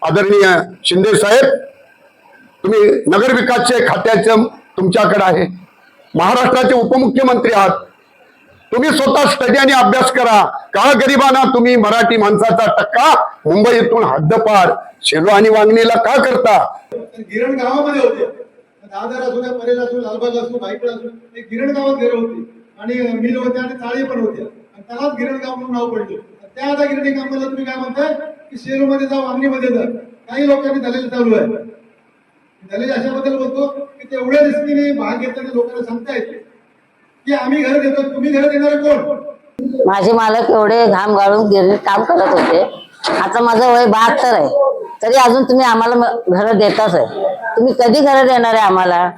आदरणीय शिंदे साहेब, तुम्ही नगर विकासचे खात्याचं तुमच्याकडे आहे, महाराष्ट्राचे उपमुख्यमंत्री आहात, तुम्ही स्वतः स्टडी आणि अभ्यास करा. का गरिबांना तुम्ही मराठी माणसाचा टक्का मुंबईतून हद्दपार शेलो आणि वांगणीला का करता? गिरण गावामध्ये होते, दादर असू द्या, परेल असू, लालबाग असू, भाईपड असू, एक गिरण गावात घरं होती आणि मिल होत्या आणि चाळी पण होत्या आणि त्यालाच गिरण गाव म्हणून नाव पडलं. त्या आता गिरणी कामाला तुम्ही काय म्हणताय की शेलूमध्ये जा, वांगणीमध्ये जा. काही लोकांनी दलाली चालू आहे. दलाली अशाबद्दल बोलतो की तेवढ्या रिस्कीने भाग घेताना लोकांना सांगतायत की आम्ही घर देतो, तुम्ही घर देणारे कोण? माझे मालक एवढे घाम गाळून गिरणीत काम करत होते. आता माझं वय 72 आहे, तरी अजून तुम्ही आम्हाला घर देताच आहे. तुम्ही कधी घर देणार आहे आम्हाला?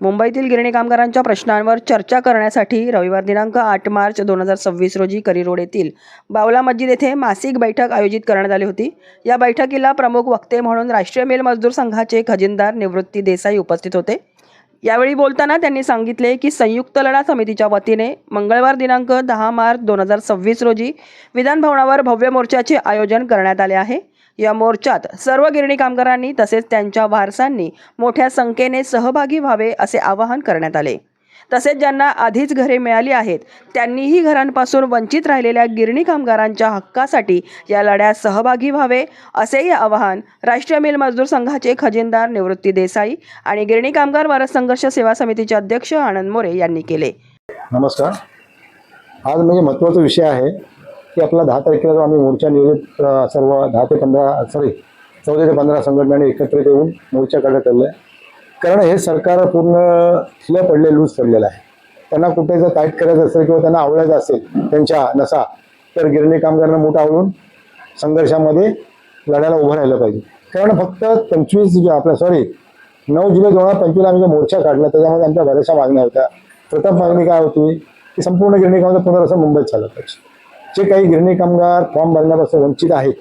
मुंबईतील गिरणी कामगारांच्या प्रश्नांवर चर्चा करण्यासाठी रविवार दिनांक 8 मार्च 2026 रोजी करी रोड येथील बावला मस्जिद येथे मासिक बैठक आयोजित करण्यात आली होती. या बैठकीला प्रमुख वक्ते म्हणून राष्ट्रीय मिल मजदूर संघाचे खजिनदार निवृत्ती देसाई उपस्थित होते. यावेळी बोलताना त्यांनी सांगितले की संयुक्त लढा समितीच्या वतीने मंगळवार दिनांक 10 मार्च 2026 रोजी विधान भवनावर भव्य मोर्चाचे आयोजन करण्यात आले आहे. या मोर्चात सर्व गिरणी कामगारांनी तसेच त्यांच्या वारसांनी मोठ्या संख्येने सहभागी व्हावे असे आवाहन करण्यात आले. तसेच ज्यांना आधीच घरे मिळाली आहेत त्यांनीही घरांपासून वंचित राहिलेल्या गिरणी कामगारांच्या हक्कासाठी या लढ्यात सहभागी व्हावे असेही आवाहन राष्ट्रीय मिल मजदूर संघाचे खजिनदार निवृत्ती देसाई आणि गिरणी कामगार वारस संघर्ष सेवा समितीचे अध्यक्ष आनंद मोरे यांनी केले. नमस्कार. आज म्हणजे महत्त्वाचा विषय आहे की आपला 10 तारखेला जो आम्ही मोर्चा नियोजित सर्व 14 ते 15 संघटनांनी एकत्रित येऊन मोर्चा काढण्यात आलेला आहे. कारण हे सरकार पूर्ण खुलं पडले, लूज पडलेलं आहे. त्यांना कुठे जर टाईट करायचं असेल किंवा त्यांना आवडायचं असेल त्यांच्या नसा, तर गिरणी कामगारांना मोठं आवडून संघर्षामध्ये लढायला उभं राहिलं पाहिजे. कारण फक्त 9 जुलै 2025 आम्ही जो मोर्चा काढला त्याच्यामध्ये आमच्या बऱ्याचशा मागण्या होत्या. प्रथम मागणी काय होती की संपूर्ण गिरणी कामगार पुनर्वसन मुंबईत झालं पाहिजे. जे काही गिरणी कामगार फॉर्म भरण्यापासून वंचित आहेत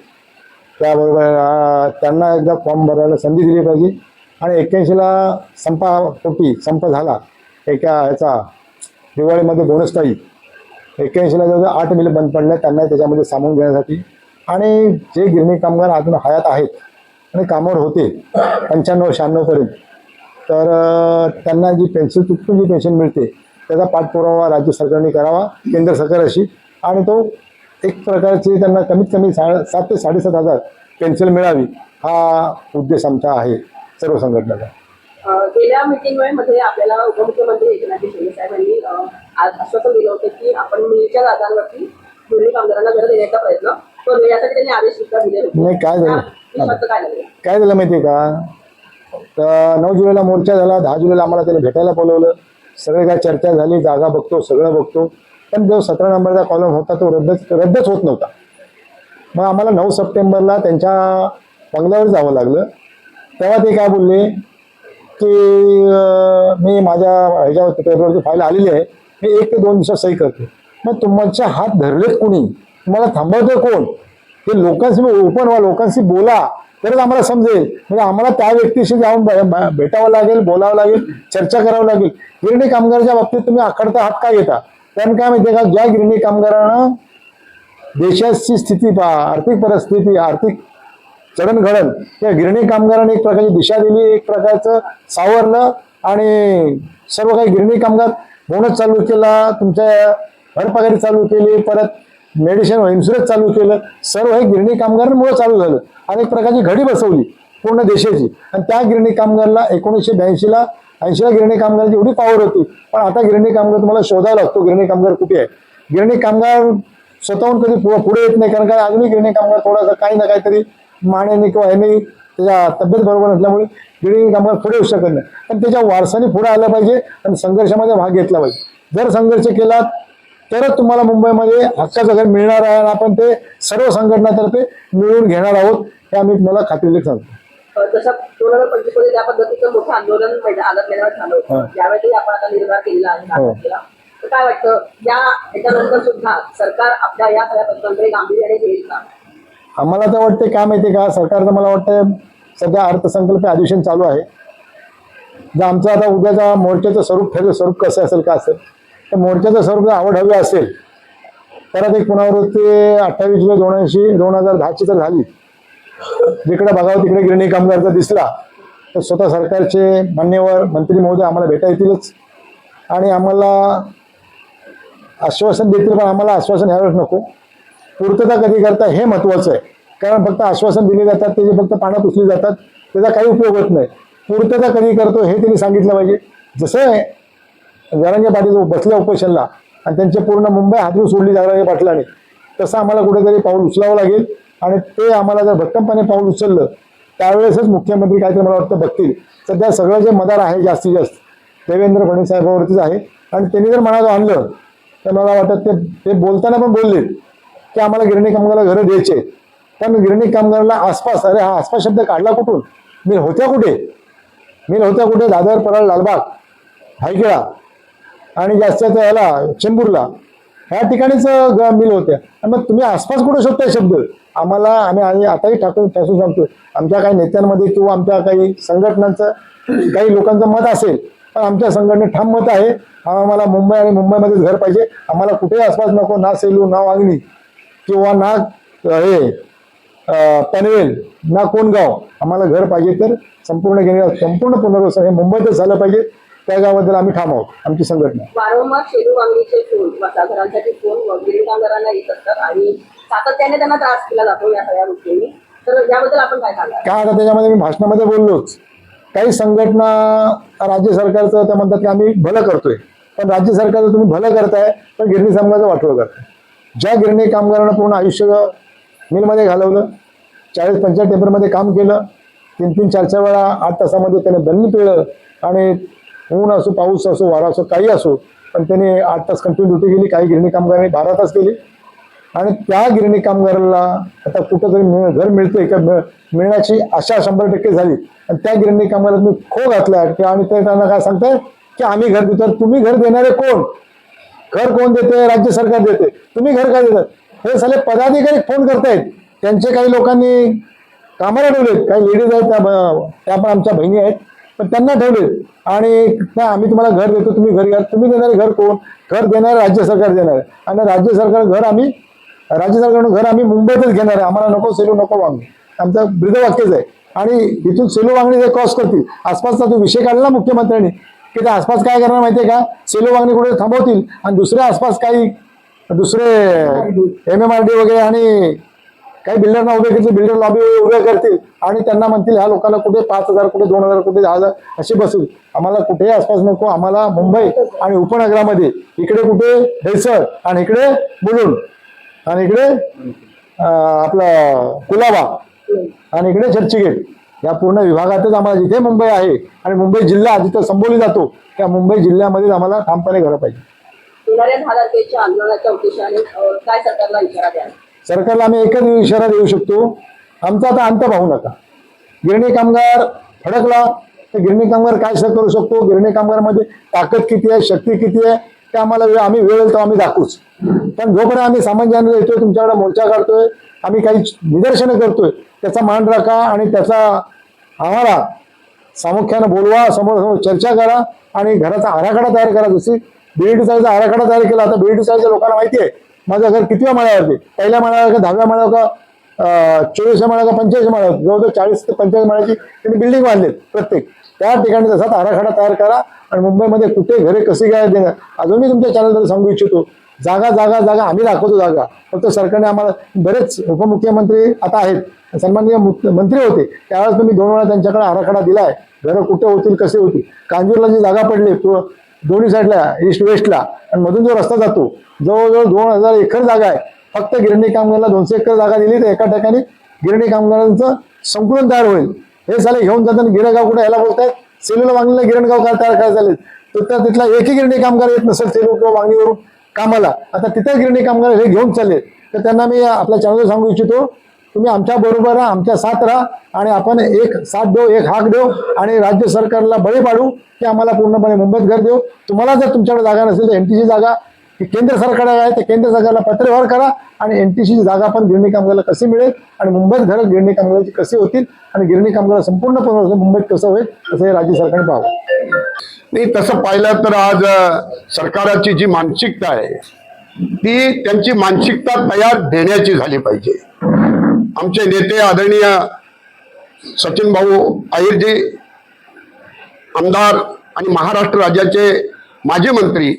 त्याबरोबर त्यांना एकदा फॉर्म भरायला संधी दिली पाहिजे. आणि 81ला संप झाला एका ह्याचा दिवाळीमध्ये बोनस टाईप 81ला जवळ 8 मिल बंद पडल्या, त्यांना त्याच्यामध्ये सामावून घेण्यासाठी. आणि जे गिरणी कामगार अजून हयात आहेत आणि कामावर होते 95-96 पर्यंत, तर त्यांना जी पेन्शन चुकून जी पेन्शन मिळते त्याचा पाठपुरावा राज्य सरकारने करावा, केंद्र सरकारशी. आणि तो एक प्रकारची त्यांना कमीत कमी 7,000 ते 7,500 पेन्शन मिळावी हा उद्देश आमचा आहे सर्व संघटनाचा. गेल्या मीटिंगमध्ये आपल्याला उपमुख्यमंत्री एकनाथ शिंदे साहेबांनी आश्वासन दिलं होतं की आपण मिलच्या जागांवरती गिरणी कामगारांना घर देण्याचा प्रयत्न करू, यासाठी त्यांनी आदेश दिले होते. नाही, काय झालं माहिती आहे का? तर 9 जुलैला मोर्चा झाला, 10 जुलैला आम्हाला त्याला भेटायला बोलवलं. सगळे काय चर्चा झाली, जागा बघतो, सगळं बघतो. पण जो 17 नंबरचा कॉलम होता तो रद्दच होत नव्हता. मग आम्हाला 9 सप्टेंबरला त्यांच्या बंगल्यावर जावं लागलं. तेव्हा ते काय बोलले की मी माझ्या ह्याच्यावर पेपरवरची फाईल आलेली आहे, मी 1 ते 2 दिवसात सही करतो. मग तुमच्या हात धरलेत कोणी? तुम्हाला थांबवतोय कोण? ते लोकांशी ओपन व्हा, लोकांशी बोला, तरच आम्हाला समजेल. म्हणजे आम्हाला त्या व्यक्तीशी जाऊन भेटावं लागेल, बोलावं लागेल, चर्चा करावं लागेल. गिरणी कामगाराच्या बाबतीत तुम्ही आखडता हात काय घेता? कारण काय माहिती आहे का, ज्या गिरणी कामगारांना देशाची स्थिती पहा, आर्थिक परिस्थिती, आर्थिक चढणघडण, त्या गिरणी कामगारांनी एक प्रकारची दिशा दिली, एक प्रकारचं सावरलं. आणि सर्व काही गिरणी कामगार बोनस चालू केला, तुमच्या भरपगारी चालू केली, परत मेडिसिन इन्शुरन्स चालू केलं. सर्व हे गिरणी कामगारांमुळे चालू झालं आणि एक प्रकारची घडी बसवली पूर्ण देशाची. आणि त्या गिरणी कामगारला 1982ला 80ला गिरणी कामगारांची एवढी पॉवर होती. पण आता गिरणी कामगार तुम्हाला शोधायला लागतो, गिरणी कामगार कुठे आहे. गिरणी कामगार स्वतःहून कधी पुढे येत नाही, कारण काय अजूनही गिरणी कामगार थोडासा काही ना काहीतरी मानेने किंवा ह्याने त्याच्या तब्येत बरोबर नसल्यामुळे गिरणी कामगार पुढे येऊ शकत नाही. पण त्याच्या वारसाने पुढे आलं पाहिजे आणि संघर्षामध्ये भाग घेतला पाहिजे. जर संघर्ष केला तरच तुम्हाला मुंबईमध्ये हक्काचं घर मिळणार आहे. आणि आपण ते सर्व संघटनातर्फे मिळवून घेणार आहोत, हे आम्ही तुम्हाला खात्रीने सांगतो. तसं 2025 मध्ये त्या पद्धतीचं मोठं आंदोलन आदत केल्यावर झालं होतं, यावेळी आपण आता निर्धार केलेला आहे. काय वाटतं, याच्यानंतर सुद्धा सरकार आपल्या या सगळ्या प्रश्नांकडे गांभीर्याने घेईल का? आम्हाला तर वाटते काय माहिती का, सरकारचं मला वाटतं सध्या अर्थसंकल्प अधिवेशन चालू आहे. जर आमचं आता उद्याचा मोर्चाचं स्वरूप ठरलं, स्वरूप कसं असेल का असेल, तर मोर्चाचं स्वरूप आवड हवी असेल परत एक पुनरावृत्ती 28 जुलै 2010ची तर झाली. जिकडे बघावं तिकडे गिरणी कामगारचा दिसला तर स्वतः सरकारचे मान्यवर मंत्री महोदय आम्हाला भेटा येतीलच आणि आम्हाला आश्वासन देतील, पण आम्हाला आश्वासन यावेळेस नको. पूर्तता कधी करता हे महत्वाचं आहे. कारण फक्त आश्वासन दिले जातात, त्याचे फक्त पानं पुसली जातात, त्याचा काही उपयोग होत नाही. पूर्तता कधी करतो हे त्यांनी सांगितलं पाहिजे. जसं जरांगे पाटील बसल्या उपोषणला आणि त्यांचे पूर्ण मुंबई हातून सोडली जरांगे पाटलांनी, तसं आम्हाला कुठेतरी पाऊल उचलावं लागेल आणि ते आम्हाला जर भक्कमपणे पाऊल उचललं त्यावेळेसच मुख्यमंत्री काहीतरी मला वाटतं बघतील. सध्या सगळं जे मदार आहे जास्तीत जास्त देवेंद्र फडणवीस साहेबांवरतीच आहे आणि त्यांनी जर मनात आणलं तर मला वाटतं ते बोलताना पण बोलले की आम्हाला गिरणी कामगाराला घरं द्यायचे, पण गिरणी कामगाराला आसपास, अरे हा आसपास शब्द काढला कुठून? मिल होत्या कुठे? दादर, परळ, लालबाग, हायखेळा आणि जास्त ह्याला चेंबूरला ह्या ठिकाणीच मिल होत्या. मग तुम्ही आसपास कुठे शोधताय शब्द? आम्ही आताही ठासून सांगतोय, आमच्या काही नेत्यांमध्ये किंवा आमच्या काही संघटनांचं काही लोकांचं मत असेल, पण आमच्या संघटनेत ठाम मत आहे आम्हाला मुंबई आणि मुंबईमध्येच घर पाहिजे. आम्हाला कुठेही आसपास नको, ना सेलू, ना वांगणी किंवा ना हे पनवेल, ना कोणगाव. आम्हाला घर पाहिजे तर संपूर्ण पुनर्वसन हे मुंबईतच झालं पाहिजे. त्या गावाबद्दल आम्ही ठाम आहोत, आमची संघटना. वारंवार शेरू वांगणीचे फोन घरांसाठी फोन गिरणी कामगारांना येत असतात आणि सातत्याने त्यांना त्रास केला जातो या सगळ्या गोष्टींनी. तर याबद्दल आपण काय सांगाल? काय आता त्याच्यामध्ये मी भाषणामध्ये बोललोच, काही संघटना राज्य सरकारचं ते म्हणतात की आम्ही भलं करतोय, पण राज्य सरकारचं तुम्ही भलं करताय पण गिरणी कामगाराचं वाटोळं करताय. ज्या गिरणी कामगारांना पूर्ण आयुष्य मिलमध्ये घालवलं, 40-50 टेम्परमध्ये काम केलं, 3-3, 4-4 वेळा 8 तासामध्ये त्याने बंदी पिळलं आणि ऊन असो, पाऊस असो, वारा असो, काही असो, पण त्याने 8 तास कंटिन्यू ड्युटी केली. काही गिरणी कामगारांनी 12 तास केली आणि त्या गिरणी कामगाराला आता कुठंतरी घर मिळते का मिळण्याची आशा 100% झाली आणि त्या गिरणी कामगाराला तुम्ही खो घातला आणि ते त्यांना काय सांगताय की आम्ही घर देतो. तुम्ही घर देणारे कोण? घर कोण देते? राज्य सरकार देते. तुम्ही घर काय देतात? हे साले पदाधिकारी फोन करतायत. त्यांचे काही लोकांनी कामाला ठेवलेत, काही लेडीज आहेत त्या पण आमच्या बहिणी आहेत, पण त्यांना ठेवलेत आणि आम्ही तुम्हाला घर देतो, तुम्ही घर घ्या. तुम्ही देणारे घर कोण? घर देणारे राज्य सरकार देणार आहे आणि राज्य सरकारकडून घर आम्ही मुंबईतच घेणार आहे. आम्हाला नको सेलू, नको वांगणी. आमचं ब्रीदवाक्यच आहे. आणि इथून सेलू वांगणी जे क्रॉस करतील, आसपासचा जो विषय काढला मुख्यमंत्र्यांनी की ते आसपास काय करणार माहितीये का? सेलू वांगणी कुठे थांबवतील आणि दुसऱ्या आसपास काही दुसरे MMRD वगैरे आणि काही बिल्डरना उभे करतील, बिल्डर लॉबी उभे करतील आणि त्यांना म्हणतील ह्या लोकांना कुठे 5,000, कुठे 2,000, कुठे 10,000 अशी बसतील. आम्हाला कुठेही आसपास नको. आम्हाला मुंबई आणि उपनगरामध्ये इकडे कुठे भेसळ आणि इकडे मुलुंड आणि इकडे आपला कुलाबा आणि इकडे चर्चगेट या पूर्ण विभागातच आम्हाला जिथे मुंबई आहे आणि मुंबई जिल्हा जिथं संबोधला जातो त्या मुंबई जिल्ह्यामध्येच आम्हाला ठामपणे घरं पाहिजे. येणाऱ्या 10 तारखेच्या आंदोलनाच्या उद्देशाने काय सरकारला इशारा द्याल? सरकारला आम्ही एकच इशारा देऊ शकतो, आमचा आता अंत पाहू नका. गिरणी कामगार फडकला तर गिरणी कामगार काय करू शकतो, गिरणी कामगारामध्ये ताकद किती आहे, शक्ती किती आहे ते आम्हाला आम्ही वेळ तर आम्ही दाखवूच. पण जोपर्यंत आम्ही सामान्यांना येतोय, तुमच्याकडे मोर्चा काढतोय, आम्ही काही निदर्शनं करतोय, त्याचा मान राखा आणि त्याचा आम्हाला सामुख्यानं बोलवा, समोर चर्चा करा आणि घराचा आराखडा तयार करा. जशी BED आराखडा तयार केला, आता BED लोकांना माहिती आहे माझं घर कितव्या माळ्यावरती, पहिल्या माळ्यावर का 10व्या माळ्यावर का 24व्या माळ्यावर का 45व्या माळ्यावर, जवळजवळ 40 ते 45 माळ्याची त्यांनी बिल्डिंग बांधलेत प्रत्येक. त्या ठिकाणी तसाच आराखडा तयार करा आणि मुंबईमध्ये कुठे घरे कशी काय देणार. अजून मी तुमच्या चॅनलवर सांगू इच्छितो, जागा आम्ही दाखवतो जागा. फक्त सरकारने आम्हाला बरेच उपमुख्यमंत्री आता आहेत, सन्माननीय मंत्री होते त्यावेळेस मी 2 वेळा त्यांच्याकडे आराखडा दिलाय, घरं कुठे होतील, कसे होतील. कांजूरला जी जागा पडली दोन्ही साईडला ईस्ट वेस्टला आणि मधून जो रस्ता जातो जवळजवळ 2,000 एकर जागा आहे. फक्त गिरणी कामगारांना 200 एकर जागा दिली तर एका ठिकाणी गिरणी कामगारांचं संकुलन तयार होईल. हे साले घेऊन जाताना गिरणगाव कुठे यायला बोलतायत, सेलूला वांगणीला गिरणगाव काय तयार करायला चालेल तर तिथला एकही गिरणी कामगार येत नसेल सेलू किंवा वांगणीवरून कामाला. आता तिथे गिरणी कामगार हे घेऊन चालले तर त्यांना मी आपल्या चॅनलवर सांगू इच्छितो, तुम्ही आमच्या बरोबर राहा, आमच्या साथ राहा आणि आपण एक साथ देऊ, एक हाक देऊ आणि राज्य सरकारला बळी पाडू की आम्हाला पूर्णपणे मुंबईत घर देऊ. तुम्हाला जर तुमच्याकडे जागा नसेल तर NTC जागा ही केंद्र सरकारला आहे, तर केंद्र सरकारला पत्रव्यवहार करा आणि NTCची जागा पण गिरणी कामगाराला कशी मिळेल आणि मुंबईत घर गिरणी कामगाराची कशी होतील आणि गिरणी कामगार संपूर्ण मुंबईत कसं होईल असं हे राज्य सरकारने पाहावं. नाही तसं पाहिलं तर आज सरकारची जी मानसिकता आहे ती त्यांची मानसिकता तयार देण्याची झाली पाहिजे. आमचे नेते आदरणीय सचिन भाऊ अहिरजी, आमदार आणि महाराष्ट्र राज्याचे माजी मंत्री,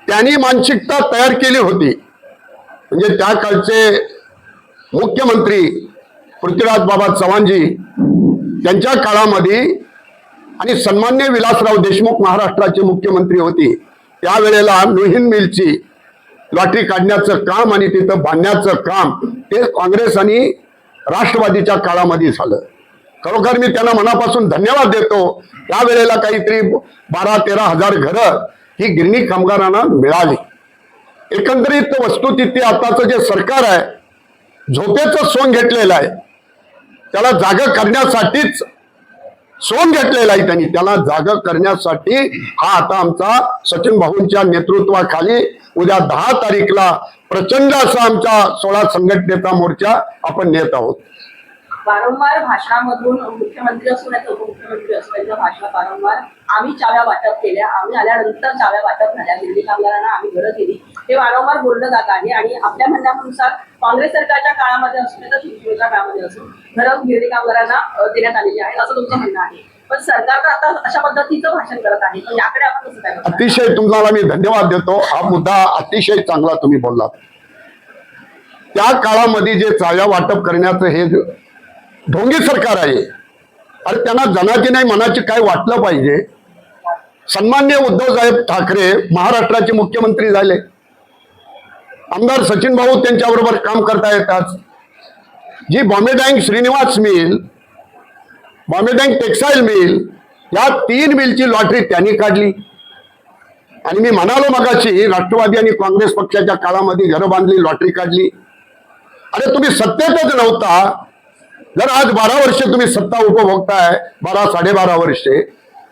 त्यांनी मानसिकता तयार केली होती. म्हणजे त्या काळचे मुख्यमंत्री पृथ्वीराज बाबा चव्हाणजी त्यांच्या काळामध्ये आणि सन्मान्य विलासराव देशमुख महाराष्ट्राचे मुख्यमंत्री होते त्यावेळेला नोहिन मिलची लॉटरी काढण्याचं काम आणि तिथं बांधण्याचं काम ते काँग्रेस आणि राष्ट्रवादीच्या काळामध्ये झालं. खरोखर मी त्यांना मनापासून धन्यवाद देतो. त्यावेळेला काहीतरी 12-13 हजार घरं ही गिरणी कामगारांना मिळाली. एकंदरीत वस्तुस्थिती आताचं जे सरकार आहे झोपेचं सोंग घेतलेलं आहे. त्याला जागा करण्यासाठीच सोंग घेतलेला आहे त्यांनी. त्याला जागा करण्यासाठी हा आता आमचा सचिन भाऊंच्या नेतृत्वाखाली उद्या 10 तारीखला प्रचंड असा आमचा 16 संघटनेचा मोर्चा आपण नेत आहोत. वारंवार भाषणामधून मुख्यमंत्री असो नाही तर उपमुख्यमंत्री असो यांच्या भाषणात वारंवार आम्ही चाव्या वाटप केल्या, आम्ही आल्यानंतर चाव्या वाटप झाल्या, गिरणी कामगारांना आम्ही घरं दिली, हे वारंवार बोललं जात आहे. आणि आपल्या म्हणण्यानुसार काँग्रेस सरकारच्या काळामध्ये असो नाही तर शिवसेनेच्या काळामध्ये असो घरं गिरणी कामगारांना देण्यात आलेली आहे असं तुमचं म्हणणं आहे. पण सरकार तर आता अशा पद्धतीचं भाषण करत आहे, पण याकडे आपण कसं काय बघता? अतिशय तुम्हाला मी धन्यवाद देतो. हा मुद्दा अतिशय चांगला तुम्ही बोललात. त्या काळामध्ये जे चाव्या वाटप करण्याचं हे ढोंगी सरकार आहे, अरे त्यांना जनाची नाही मनाची काय वाटलं पाहिजे. सन्मान्य उद्धवसाहेब ठाकरे महाराष्ट्राचे मुख्यमंत्री झाले, आमदार सचिन भाऊ त्यांच्याबरोबर काम करता येतात. जी बॉम्बे डँक श्रीनिवास मिल, बॉम्बे डँक टेक्सटाईल मिल, या 3 मिलची लॉटरी त्यांनी काढली. आणि मी म्हणालो मगाशी राष्ट्रवादी आणि काँग्रेस पक्षाच्या काळामध्ये घरं बांधली, लॉटरी काढली. अरे तुम्ही सत्तेतच नव्हता. जर आज 12 वर्षे तुम्ही सत्ता उपभोगताय, 12-12.5 वर्षे,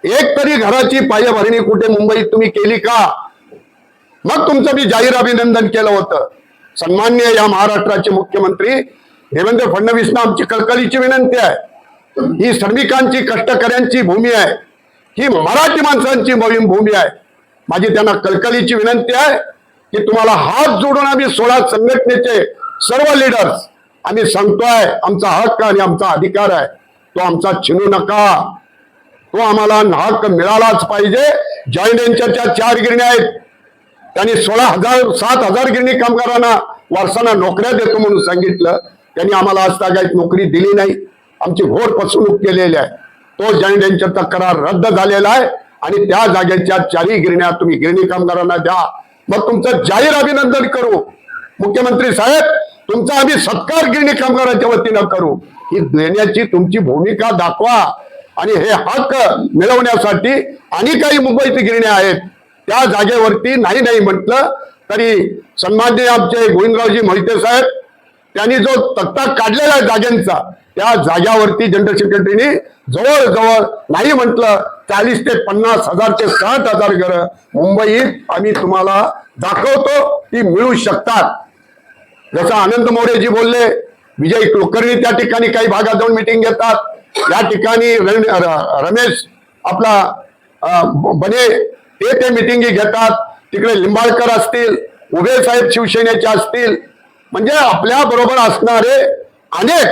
एक तरी घराची पायभरणी कुठे मुंबईत तुम्ही केली का? मग तुमचं मी जाहीर अभिनंदन केलं होतं. सन्मान्य या महाराष्ट्राचे मुख्यमंत्री देवेंद्र फडणवीसना आमची कळकळीची विनंती आहे. ही श्रमिकांची कष्टकऱ्यांची भूमी आहे, ही मराठी माणसांची भूमी आहे. माझी त्यांना कळकळीची विनंती आहे की तुम्हाला हात जोडून आम्ही 16 संघटनेचे सर्व लीडर्स आम्ही सांगतोय, आमचा हक्क आणि आमचा अधिकार आहे, तो आमचा छिनू नका. तो आम्हाला हक्क मिळालाच पाहिजे. जॉईंट व्हेंचरच्या 4 गिरण्या आहेत, त्यांनी 7,000 गिरणी कामगारांना वारसांना नोकऱ्या देतो म्हणून सांगितलं. त्यांनी आम्हाला आज तागायत नोकरी दिली नाही. आमची घोर फसवणूक केलेली आहे. तो जॉईंट व्हेंचरचा करार रद्द झालेला आहे आणि त्या जागेच्या 4 गिरण्या तुम्ही गिरणी कामगारांना द्या. मग तुमचं जाहीर अभिनंदन करू. मुख्यमंत्री साहेब, तुमचा आम्ही सत्कार गिरणी कामगारांच्या वतीनं करू. ही देण्याची तुमची भूमिका दाखवा. आणि हे हक्क मिळवण्यासाठी आणि काही मुंबईत गिरण्या आहेत, त्या जागेवरती नाही म्हटलं तरी सन्माननीय आमचे गोविंदरावजी मोहिते साहेब त्यांनी जो तक्ता काढलेला आहे जागेंचा, त्या जाग्यावरती जनरल सेक्रेटरीने जवळजवळ नाही म्हटलं 40 ते 50 हजार ते 60,000 घरं मुंबईत आम्ही तुम्हाला दाखवतो, ती मिळू शकतात. जसं आनंद मोरेजी बोलले, विजय कुलकर्णी त्या ठिकाणी काही भागात जाऊन मिटिंग घेतात. या ठिकाणी रमेश आपला बने ते मिटिंगी घेतात. तिकडे लिंबाळकर असतील, उभे साहेब शिवसेनेचे असतील, म्हणजे आपल्या बरोबर असणारे अनेक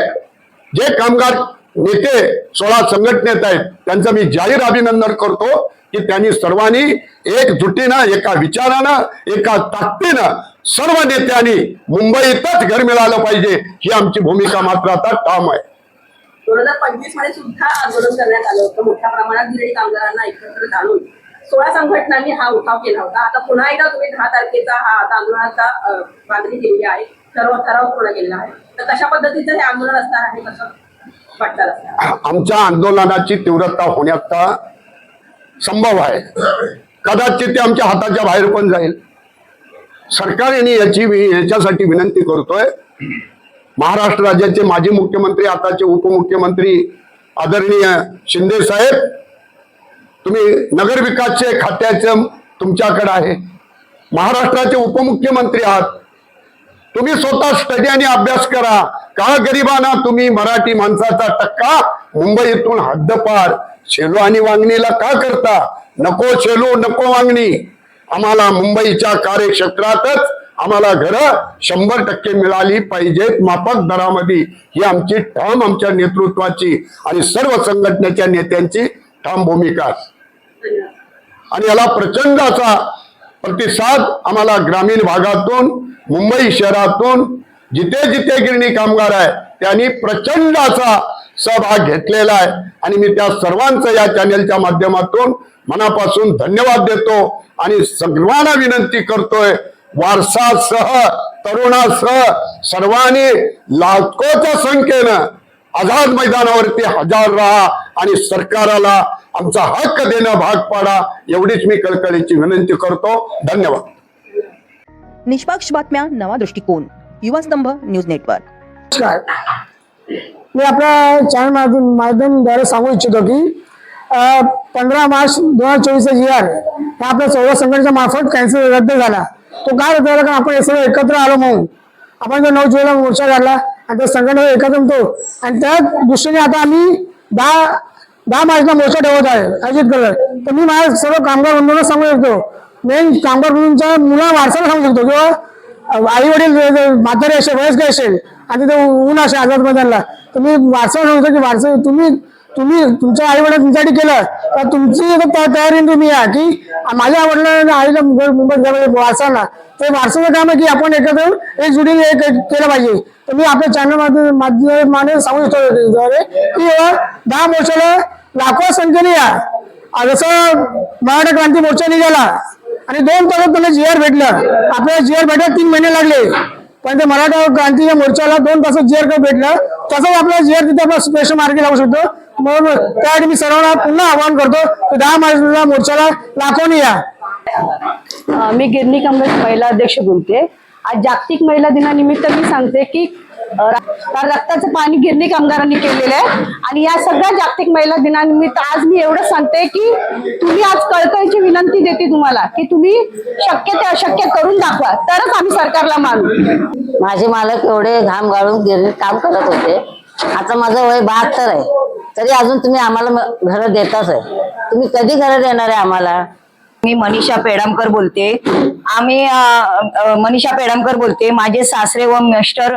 जे कामगार नेते 16 संघटनेत आहेत त्यांचं मी जाहीर अभिनंदन करतो की त्यांनी सर्वांनी एकजुटीनं, एका विचारानं, एका ताकदीनं सर्व नेत्यांनी मुंबईतच घर मिळालं पाहिजे, ही आमची भूमिका मात्र आता ठाम आहे. 2025 मध्ये सुद्धा आंदोलन करण्यात आलं होतं. मोठ्या प्रमाणात गिरणी कामगारांना एकत्र आणून 16 संघटनांनी हा उठाव केला होता. आता पुन्हा एकदा तुम्ही 10 तारखेचा हा आता आंदोलनाचा मागणी केलेली आहे, ठराव पूर्ण केलेला आहे. तर कशा पद्धतीचं हे आंदोलन असणार आहे, कसं वाटणार असणार? आमच्या आंदोलनाची तीव्रता होण्याचा संभव आहे. कदाचित ते आमच्या हाताच्या बाहेर पण जाईल. सरकारने याच्यासाठी विनंती करतोय, महाराष्ट्र राज्याचे माजी मुख्यमंत्री आताचे उपमुख्यमंत्री आदरणीय शिंदे साहेब, तुम्ही नगर विकासचे खात्याचं तुमच्याकडे आहे, महाराष्ट्राचे उपमुख्यमंत्री आहात, तुम्ही स्वतः स्टडी आणि अभ्यास करा. का गरिबांना तुम्ही मराठी माणसाचा टक्का मुंबईतून हद्दपार शेलू आणि वांगणीला का करता? नको शेलू नको वांगणी, आम्हाला मुंबईच्या कार्यक्षेत्रातच आम्हाला घरं 100% मिळाली पाहिजेत माफक दरामध्ये, ही आमची ठाम आमच्या नेतृत्वाची आणि सर्व संघटनेच्या नेत्यांची ठाम भूमिका आहे. आणि याला प्रचंड असा प्रतिसाद आम्हाला ग्रामीण भागातून, मुंबई शहरातून जिथे जिथे गिरणी कामगार आहे त्यांनी प्रचंड असा सहभाग घेतलेला आहे. आणि मी त्या सर्वांचं या चॅनेलच्या माध्यमातून मनापासून धन्यवाद देतो आणि सर्वांना विनंती करतोय, वारसासह तरुणासह सर्वांनी लाखोच्या संख्येनं आझाद मैदानावरती हजर राहा आणि सरकारला आमचा हक्क देणं भाग पाडा, एवढीच मी कळकळीची विनंती करतो. धन्यवाद. निष्पक्ष बातम्या, नवा दृष्टिकोन, युवा स्तंभ न्यूज नेटवर्क. नमस्कार. मी आपल्या चॅनल माध्यमाद्वारे सांगू इच्छितो की 15 मार्च 2024 जी आर हा आपल्या 14 संघटनेच्या मार्फत कॅन्सल रद्द झाला. तो काय रद्द झाला? कारण आपण हे सगळं एकत्र आलो म्हणून आपण जो 9 जुलैला मोर्चा काढला आणि त्या संघटना एकत्र होतो. आणि त्या दृष्टीने आता आम्ही 10 मार्चला मोर्चा ठेवत आहे, आयोजित करत. तर मी माझ्या सर्व कामगार बंधूंना सांगू शकतो, मेन कामगार बंधूंच्या मुला वारसाला सांगू शकतो किंवा आई वडील म्हातारे असेल, वयस्कर असेल आणि तिथे ऊन असेल आझाद मैदानला, तुम्ही वारसा सांगतो की वारसा तुम्ही तुमच्या आई वडिला तुमच्यासाठी केलं तर तुमची तयारी तुम्ही या की माझ्या वडिलांना आईला मुंबईत वारसाला ते वारसाचं काम आहे की आपण एकत्र एकजुटीने केलं पाहिजे. तर मी आपल्या चॅनल माध्यमाने सांगू इच्छितो की 10 मोर्चाला लाखो संख्येने या. जसं मराठा क्रांती मोर्चा निघाला आणि 2 तासात त्यांना जीआर भेटलं. आपल्याला जीआर भेटायला 3 महिने लागले, पण ते मराठा क्रांतीच्या मोर्चाला 2 तासात जीआर भेटलं. तसंच आपल्याला जीआर तिथे आपला स्पेशल मार्गी लागू शकतो. म्हणून त्यासाठी मी सर्वांना पुन्हा आवाहन करतो की 10 मार्चला मोर्चाला लाखोनी या. मी गिरणी कामगार महिला अध्यक्ष बोलते. आज जागतिक महिला दिनानिमित्त मी सांगते की रक्ताचं पाणी गिरणी कामगारांनी केलेलं आहे. आणि या सगळ्या जागतिक महिला दिनानिमित्त आज मी एवढं सांगते की तुम्ही आज कळकळीची विनंती देते तुम्हाला की तुम्ही शक्य ते अशक्य करून दाखवा, तरच आम्ही सरकारला मानू. माझे मालक एवढे घाम गाळून गिरणीत काम करत होते. आता माझं वय 72 आहे, तरी अजून तुम्ही आम्हाला घरं देताच आहे. तुम्ही कधी घरं देणार आहे आम्हाला? मी मनीषा पेडामकर बोलते. मनीषा पेडामकर बोलते. माझे सासरे व मिस्टर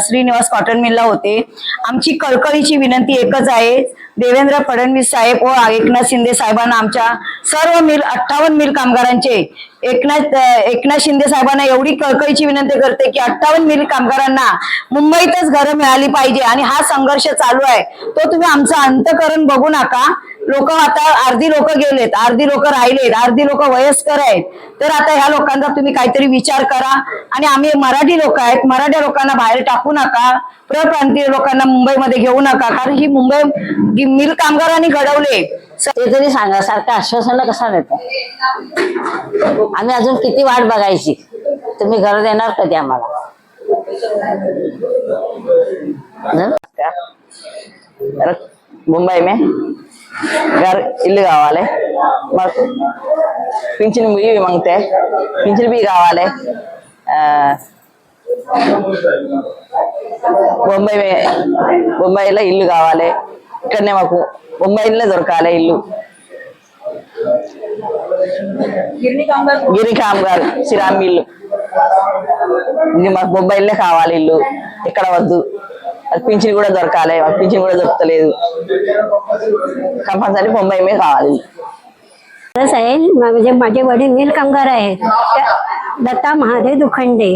श्रीनिवास कॉटन मिलला होते. आमची कळकळीची विनंती एकच आहे, देवेंद्र फडणवीस साहेब व एकनाथ शिंदे साहेबांना, आमच्या सर्व 58 मिल कामगारांचे एकनाथ शिंदे साहेबांना एवढी कळकळीची विनंती करते की 58 मिल कामगारांना मुंबईतच घरं मिळाली पाहिजे. आणि हा संघर्ष चालू आहे, तो तुम्ही आमचं अंतकरण बघू नका. लोक आता अर्धी लोक गेलेत, अर्धी लोक राहिलेत, अर्धी लोक वयस्कर आहेत. तर आता ह्या लोकांचा तुम्ही काहीतरी विचार करा. आणि आम्ही मराठी लोक आहेत, मराठा लोकांना बाहेर टाकू नका, परप्रांतीय लोकांना मुंबईमध्ये घेऊ नका, कारण ही मुंबई मिल कामगारांनी घडवले. ते तरी सांगा, सारखं आश्वासन कसा देता? आम्ही अजून किती वाट बघायची? तुम्ही घर देणार कधी आम्हाला? मुंबई में घर इल्ल कावाले, పింఛన్ भी मांगते हैं, పింఛన్ भी कावाले. బొంబాయిలో ఇల్లు కావాలి, ఇక్కడనే మాకు బొంబాయిలో దొరకాలి ఇల్లు. గిరి కామగారు శ్రీరామ్ ఇల్లు, ఇది మాకు బొంబాయిలో కావాలి ఇల్లు, ఇక్కడ వద్దు. అది పింఛన్ కూడా దొరకాలి, మాకు పింఛన్ కూడా దొరకలేదు. कंपल्सरी मुंबई में काవాలి. म्हणजे माझे वडील मिल कामगार आहेत, दत्ता महादेव दुखंडे.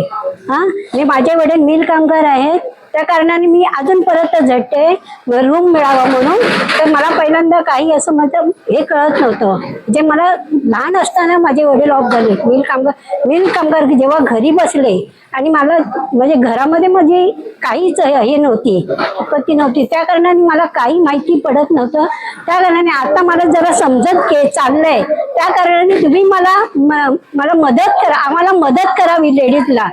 मी माझे वडील मिल कामगार आहेत, त्या कारणाने मी अजून परत झटते रूम मिळावा म्हणून. तर मला पहिल्यांदा काही असं मतलब हे कळत नव्हतं. जे मला लहान असताना माझे वडील ऑफ झाले. मिल कामगार जेव्हा घरी बसले आणि मला म्हणजे घरामध्ये माझी काहीच हे नव्हती, उत्पत्ती नव्हती, त्या कारणाने मला काही माहिती पडत नव्हतं. त्या कारणाने आता मला जरा समजत चाललंय. त्या कारणाने तुम्ही मला मदत करा, आम्हाला मदत करावी लेडीजला.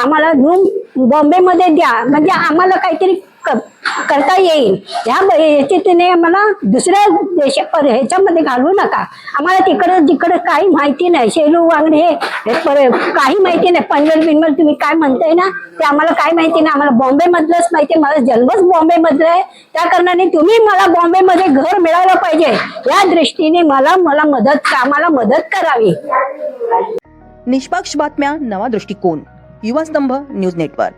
आम्हाला रूम बॉम्बेमध्ये द्या, म्हणजे आम्हाला काहीतरी करता येईल. याच्याने आम्हाला दुसऱ्या ह्याच्यामध्ये घालवू नका. आम्हाला जिकडं काही माहिती नाही, शेलू वांगडे हे काही माहिती नाही. पनवेल बिनवेल तुम्ही काय म्हणताय ना ते आम्हाला काय माहिती नाही. आम्हाला बॉम्बे मधलंच माहिती, माझा जन्मच बॉम्बे मधला आहे. त्या कारणाने तुम्ही मला बॉम्बे मध्ये घर मिळालं पाहिजे, या दृष्टीने आम्हाला मदत करावी. निष्पक्ष बातम्या, नवा दृष्टिकोन. युवा स्तंभ न्यूज नेटवर्क.